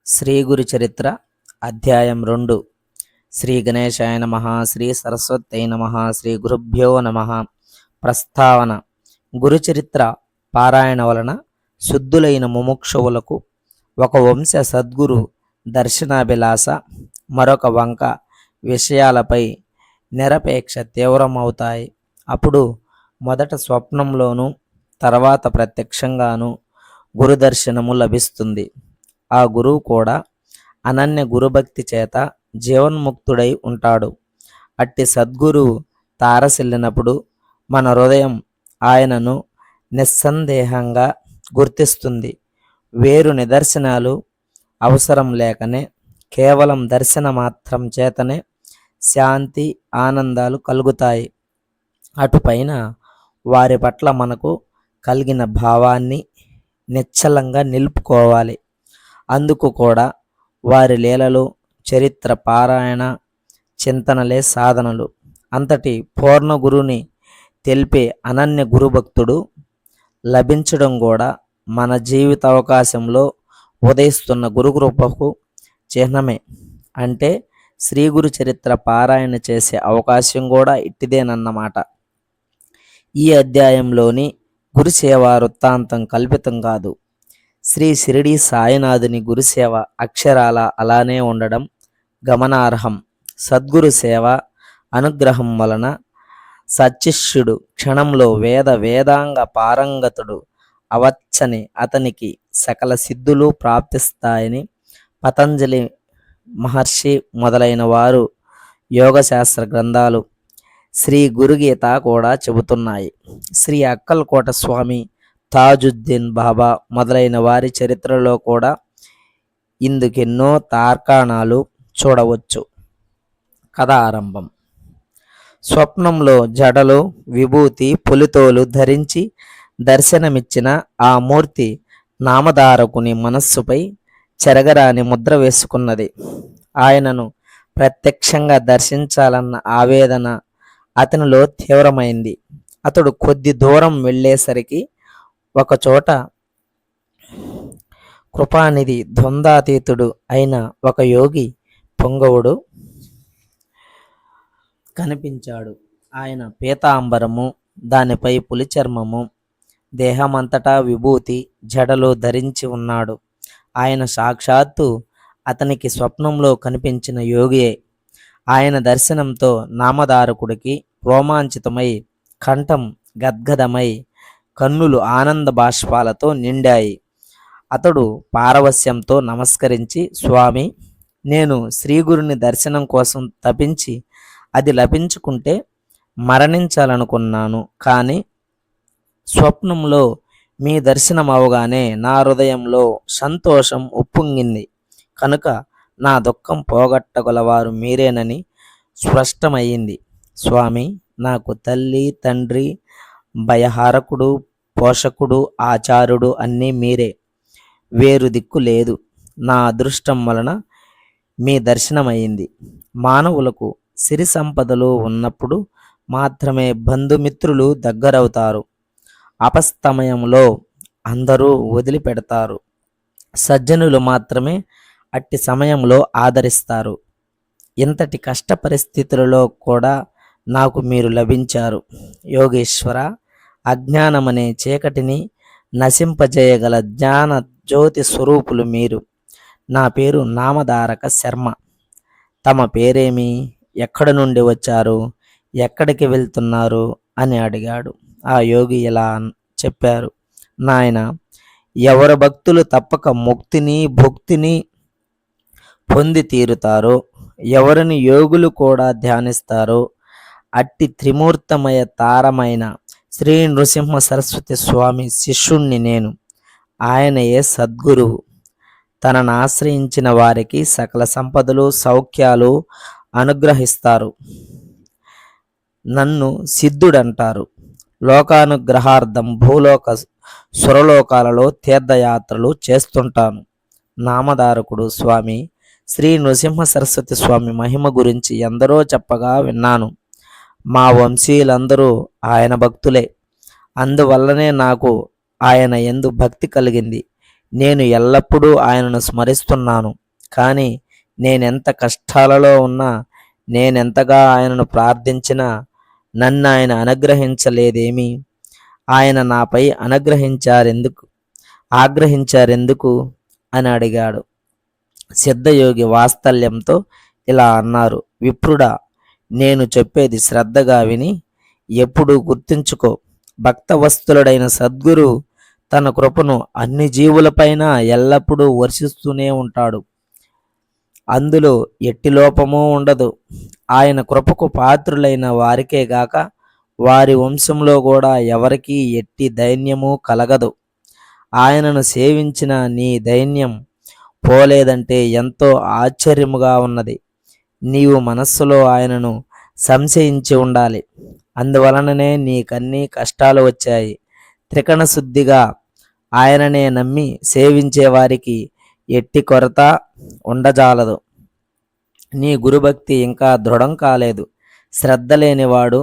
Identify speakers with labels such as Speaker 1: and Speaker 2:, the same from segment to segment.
Speaker 1: శ్రీ గురు చరిత్ర అధ్యాయం 2. శ్రీ గణేశాయ నమః. శ్రీ సరస్వతై నమః. శ్రీ గురుభ్యో నమః. ప్రస్తావన. గురు చరిత్ర పారాయణ వలన శుద్ధులైన ముముక్షువులకు ఒక వంశ సద్గురు దర్శనాభిలాష మరొక వంక విషయాలపై నిరపేక్ష తీవ్రమవుతాయి. అప్పుడు మొదట స్వప్నంలోనూ తర్వాత ప్రత్యక్షంగాను గురు దర్శనము లభిస్తుంది. ఆ గురువు కూడా అనన్య గురుభక్తి చేత జీవన్ముక్తుడై ఉంటాడు. అట్టి సద్గురువు తారసిల్లినప్పుడు మన హృదయం ఆయనను నిస్సందేహంగా గుర్తిస్తుంది. వేరు నిదర్శనాలు అవసరం లేకనే కేవలం దర్శన మాత్రం చేతనే శాంతి ఆనందాలు కలుగుతాయి. అటుపైన వారి పట్ల మనకు కలిగిన భావాన్ని నిశ్చలంగా నిలుపుకోవాలి. అందుకు కూడా వారి లీలలు, చరిత్ర పారాయణ, చింతనలే సాధనలు. అంతటి పూర్ణ గురుని తెలిపే అనన్య గురుభక్తుడు లభించడం కూడా మన జీవిత అవకాశంలో ఉదయిస్తున్న గురుకృపకు చిహ్నమే. అంటే శ్రీ గురు చరిత్ర పారాయణ చేసే అవకాశం కూడా ఇట్టిదేనన్నమాట. ఈ అధ్యాయంలోని గురుసేవ వృత్తాంతం కల్పితం కాదు. శ్రీ షిరిడి సాయినాథుని గురుసేవ అక్షరాల అలానే ఉండడం గమనార్హం. సద్గురు సేవ అనుగ్రహం వలన సచ్చిష్యుడు క్షణంలో వేదాంగ పారంగతుడు అవచ్చని అతనికి సకల సిద్ధులు ప్రాప్తిస్తాయని పతంజలి మహర్షి మొదలైన వారు యోగశాస్త్ర గ్రంథాలు, శ్రీ గురుగీత కూడా చెబుతున్నాయి. శ్రీ అక్కల్కోట స్వామి, తాజుద్దీన్ బాబా మొదలైన వారి చరిత్రలో కూడా ఇందుకెన్నో తార్కాణాలు చూడవచ్చు. కథ ఆరంభం. స్వప్నంలో జడలు, విభూతి, పులితోలు ధరించి దర్శనమిచ్చిన ఆ మూర్తి నామధారకుని మనస్సుపై చెరగరాని ముద్ర వేసుకున్నది. ఆయనను ప్రత్యక్షంగా దర్శించాలన్న ఆవేదన అతనిలో తీవ్రమైంది. అతడు కొద్ది దూరం వెళ్ళేసరికి ఒకచోట కృపానిధి ద్వంద్వాతీతుడు అయిన ఒక యోగి పొంగవుడు కనిపించాడు. ఆయన పీతాంబరము, దానిపై పులిచర్మము, దేహమంతటా విభూతి, జడలు ధరించి ఉన్నాడు. ఆయన సాక్షాత్తు అతనికి స్వప్నంలో కనిపించిన యోగియే. ఆయన దర్శనంతో నామధారకుడికి రోమాంచితమై, కంఠం గద్గదమై, కన్నులు ఆనంద బాష్పాలతో నిండాయి. అతడు పారవస్యంతో నమస్కరించి, స్వామి, నేను శ్రీగురుని దర్శనం కోసం తపించి అది లభించుకుంటే మరణించాలనుకున్నాను. కానీ స్వప్నంలో మీ దర్శనం అవగానే నా హృదయంలో సంతోషం ఉప్పొంగింది. కనుక నా దుఃఖం పోగొట్టగలవారు మీరేనని స్పష్టమయ్యింది. స్వామి, నాకు తల్లి, తండ్రి, భయహారకుడు, పోషకుడు, ఆచార్యుడు అన్నీ మీరే. వేరు దిక్కు లేదు. నా అదృష్టం వలన మీ దర్శనమైంది. మానవులకు సిరి సంపదలు ఉన్నప్పుడు మాత్రమే బంధుమిత్రులు దగ్గరవుతారు. అపస్తమయంలో అందరూ వదిలిపెడతారు. సజ్జనులు మాత్రమే అట్టి సమయంలో ఆదరిస్తారు. ఇంతటి కష్ట పరిస్థితులలో కూడా నాకు మీరు లభించారు. యోగేశ్వర, అజ్ఞానమనే చీకటిని నశింపజేయగల జ్ఞాన జ్యోతి స్వరూపులు మీరు. నా పేరు నామధారక శర్మ. తమ పేరేమి, ఎక్కడి నుండి వచ్చారు, ఎక్కడికి వెళ్తున్నారు అని అడిగాడు. ఆ యోగి ఇలా చెప్పారు, నాయన, ఎవరు భక్తులు తప్పక ముక్తిని భుక్తిని పొంది తీరుతారో, ఎవరిని యోగులు కూడా ధ్యానిస్తారో అట్టి త్రిమూర్తమయ తారమైన శ్రీ నృసింహ సరస్వతి స్వామి శిష్యుణ్ణి నేను. ఆయనయే సద్గురువు. తనను ఆశ్రయించిన వారికి సకల సంపదలు, సౌఖ్యాలు అనుగ్రహిస్తారు. నన్ను సిద్ధుడంటారు. లోకానుగ్రహార్థం భూలోక సురలోకాలలో తీర్థయాత్రలు చేస్తుంటాను. నామధారకుడు స్వామి శ్రీ నృసింహ సరస్వతి స్వామి మహిమ గురించి ఎందరో చెప్పగా విన్నాను. మా వంశీయులందరూ ఆయన భక్తులే. అందువల్లనే నాకు ఆయన యందు భక్తి కలిగింది. నేను ఎల్లప్పుడూ ఆయనను స్మరిస్తున్నాను. కానీ నేనెంత కష్టాలలో ఉన్నా, నేనెంతగా ఆయనను ప్రార్థించినా నన్ను ఆయన అనుగ్రహించలేదేమి? ఆయన నాపై ఆగ్రహించారెందుకు అని అడిగాడు. సిద్ధయోగి వాత్సల్యంతో ఇలా అన్నారు. విప్రుడా, నేను చెప్పేది శ్రద్ధగా విని ఎప్పుడూ గుర్తుంచుకో. భక్తవత్సలుడైన సద్గురు తన కృపను అన్ని జీవులపైన ఎల్లప్పుడూ వర్షిస్తూనే ఉంటాడు. అందులో ఎట్టి లోపమూ ఉండదు. ఆయన కృపకు పాత్రులైన వారికే గాక వారి వంశంలో కూడా ఎవరికీ ఎట్టి దైన్యము కలగదు. ఆయనను సేవించిన నీ దైన్యం పోలేదంటే ఎంతో ఆశ్చర్యముగా ఉన్నది. నీవు మనస్సులో ఆయనను సంశయించి ఉండాలి. అందువలననే నీకన్నీ కష్టాలు వచ్చాయి. త్రికణ శుద్ధిగా ఆయననే నమ్మి సేవించే వారికి ఎట్టి కొరత ఉండజాలదు. నీ గురుభక్తి ఇంకా దృఢం కాలేదు. శ్రద్ధ లేనివాడు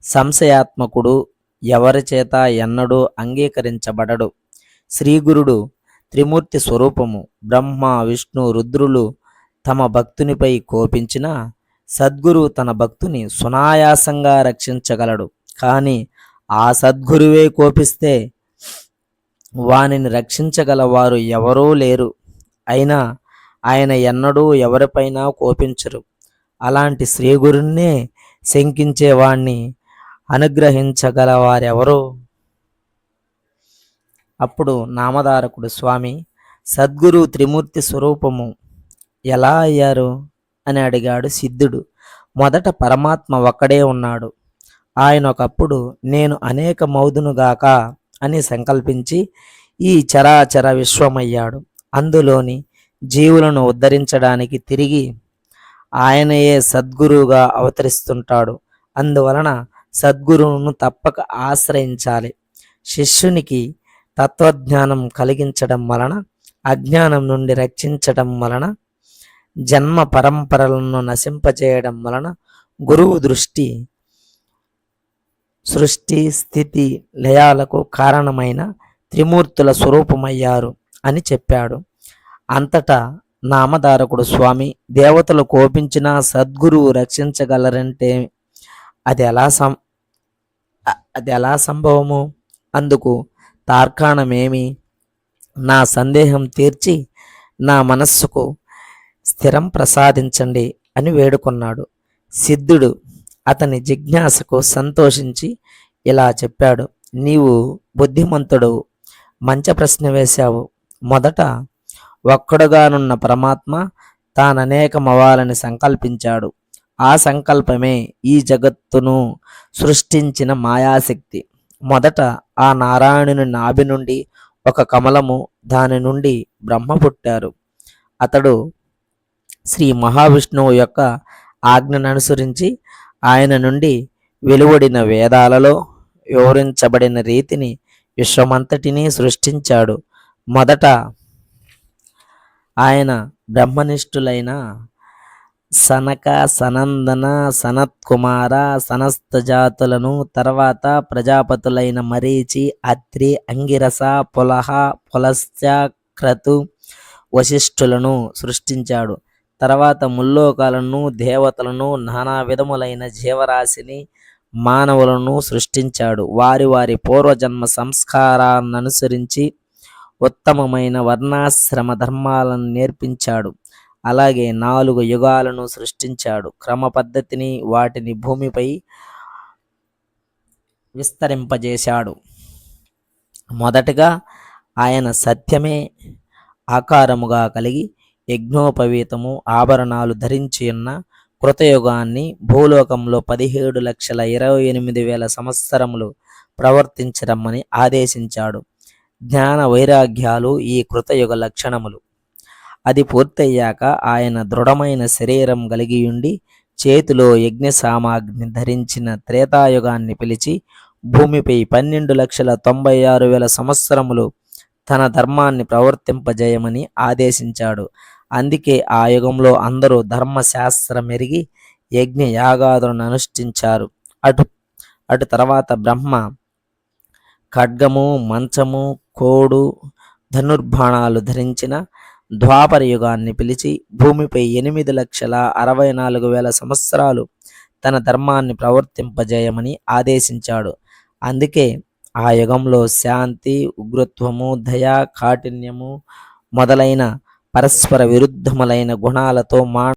Speaker 1: సంశయాత్మకుడు, ఎవరి చేత ఎన్నడూ అంగీకరించబడడు. శ్రీగురుడు త్రిమూర్తి స్వరూపము. బ్రహ్మ, విష్ణు, రుద్రులు తమ భక్తునిపై కోపించిన సద్గురు తన భక్తుని సునాయాసంగా రక్షించగలడు. కానీ ఆ సద్గురువే కోపిస్తే వానిని రక్షించగల వారు ఎవరూ లేరు. అయినా ఆయన ఎన్నడూ ఎవరిపైనా కోపించరు. అలాంటి శ్రీగురున్నే శంకించేవాణ్ణి అనుగ్రహించగల వారెవరు? అప్పుడు నామధారకుడు, స్వామి, సద్గురు త్రిమూర్తి స్వరూపము ఎలా అయ్యారు అని అడిగాడు సిద్ధుడు. మొదట పరమాత్మ ఒక్కడే ఉన్నాడు. ఆయన ఒకప్పుడు నేను అనేక మౌదునుగాక అని సంకల్పించి ఈ చరాచర విశ్వమయ్యాడు. అందులోని జీవులను ఉద్ధరించడానికి తిరిగి ఆయనయే సద్గురువుగా అవతరిస్తుంటాడు. అందువలన సద్గురువును తప్పక ఆశ్రయించాలి. శిష్యునికి తత్వజ్ఞానం కలిగించడం వలన, అజ్ఞానం నుండి రక్షించడం వలన, జన్మ పరంపరలను నశింపచేయడం వలన గురువు సృష్టి స్థితి లయాలకు కారణమైన త్రిమూర్తుల స్వరూపమయ్యారు అని చెప్పాడు. అంతటా నామధారకుడు, స్వామి, దేవతలు కోపించినా సద్గురువు రక్షించగలరంటే అది ఎలా సంభవము? అందుకు తార్కాణమేమి? నా సందేహం తీర్చి నా మనస్సుకు స్థిరం ప్రసాదించండి అని వేడుకున్నాడు. సిద్ధుడు అతని జిజ్ఞాసకు సంతోషించి ఇలా చెప్పాడు. నీవు బుద్ధిమంతుడు, మంచి ప్రశ్న వేశావు. మొదట ఒక్కడుగానున్న పరమాత్మ తాననేకమవ్వాలని సంకల్పించాడు. ఆ సంకల్పమే ఈ జగత్తును సృష్టించిన మాయాశక్తి. మొదట ఆ నారాయణుని నాభి నుండి ఒక కమలము, దాని నుండి బ్రహ్మ పుట్టారు. అతడు శ్రీ మహావిష్ణువు యొక్క ఆజ్ఞను అనుసరించి ఆయన నుండి వెలువడిన వేదాలలో వివరించబడిన రీతిని విశ్వమంతటినీ సృష్టించాడు. మొదట ఆయన బ్రహ్మనిష్ఠులైన సనక, సనందన, సనత్కుమార, సనస్త జాతులను, తర్వాత ప్రజాపతులైన మరీచి, అత్రి, అంగిరస, పులహ, పులస్త్య, క్రతు, వశిష్ఠులను సృష్టించాడు. తర్వాత ముల్లోకాలను, దేవతలను, నానా విధములైన జీవరాశిని, మానవులను సృష్టించాడు. వారి వారి పూర్వజన్మ సంస్కారాన్ననుసరించి ఉత్తమమైన వర్ణాశ్రమ ధర్మాలను నేర్పించాడు. అలాగే 4 యుగాలను సృష్టించాడు. క్రమ పద్ధతిని వాటిని భూమిపై విస్తరింపజేశాడు. మొదటగా ఆయన సత్యమే ఆకారముగా కలిగి యజ్ఞోపవీతము, ఆభరణాలు ధరించి ఉన్న కృతయుగాన్ని భూలోకంలో 17,28,000 సంవత్సరములు ప్రవర్తించరమ్మని ఆదేశించాడు. జ్ఞాన వైరాగ్యాలు ఈ కృతయుగ లక్షణములు. అది పూర్తయ్యాక ఆయన దృఢమైన శరీరం కలిగియుండి చేతిలో యజ్ఞ సామాగ్రిని ధరించిన త్రేతాయుగాన్ని పిలిచి భూమిపై 12,96,000 సంవత్సరములు తన ధర్మాన్ని ప్రవర్తింపజేయమని ఆదేశించాడు. అందుకే ఆ యుగంలో అందరూ ధర్మశాస్త్రం ఎరిగి యజ్ఞ యాగాదులను అనుష్ఠించారు. అటు తర్వాత బ్రహ్మ ఖడ్గము, మంచము, కోడు, ధనుర్బాణాలు ధరించిన ద్వాపర యుగాన్ని పిలిచి భూమిపై 8,64,000 సంవత్సరాలు తన ధర్మాన్ని ప్రవర్తింపజేయమని ఆదేశించాడు. అందుకే ఆ యుగంలో శాంతి, ఉగ్రత్వము, దయ, కాఠిన్యము మొదలైన పరస్పర విరుద్ధములైన గుణాలతో